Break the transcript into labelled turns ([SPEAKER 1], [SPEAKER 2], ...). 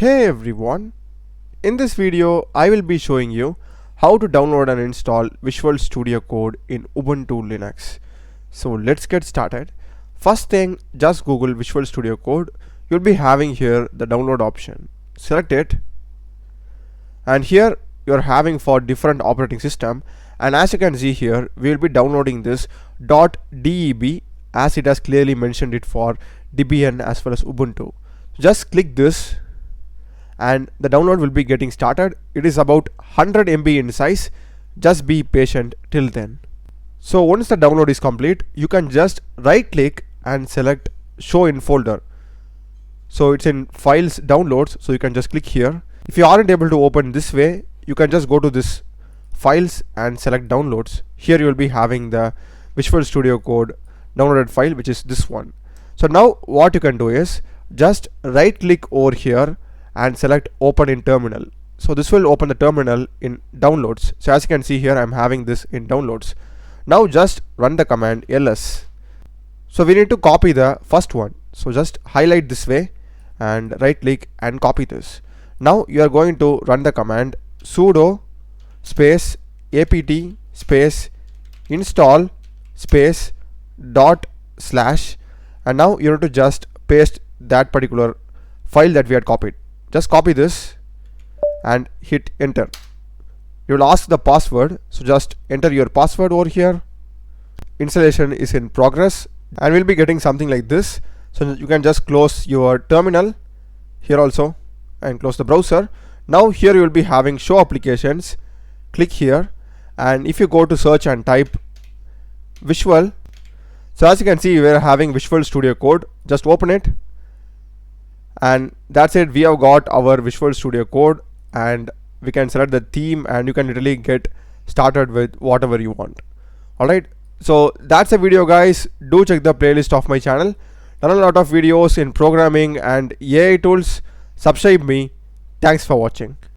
[SPEAKER 1] Hey everyone, in this video I will be showing you how to download and install Visual Studio Code in Ubuntu Linux. So let's get started. First thing, just Google Visual Studio Code. You'll be having here the download option. Select it, and here you're having for different operating system, and as you can see here we will be downloading this .deb as it has clearly mentioned it for Debian as well as Ubuntu. Just click this and the download will be getting started. It is about 100 MB in size. Just be patient till then. So once the download is complete, you can just right click and select show in folder. So it's in files downloads, so you can just click here. If you aren't able to open this way, you can just go to this files and select downloads. Here you will be having the Visual Studio Code downloaded file, which is this one. So now what you can do is just right click over here and select open in terminal. So this will open the terminal in downloads. So as you can see here, I'm having this in downloads. Now just run the command ls. So we need to copy the first one. So just highlight this way and right click and copy this. Now you are going to run the command sudo space apt space install space dot slash, and now you need to just paste that particular file that we had copied. Just copy this and hit enter. You will ask the password, so just enter your password over here. Installation is in progress and we'll be getting something like this. So you can just close your terminal here also and close the browser. Now here you will be having show applications. Click here, and if you go to search and type visual, so as you can see we are having Visual Studio Code. Just open it, and that's it. We have got our Visual Studio Code, and we can select the theme and you can literally get started with whatever you want. Alright, so that's the video guys. Do check the playlist of my channel. Done a lot of videos in programming and AI tools. Subscribe me. Thanks for watching.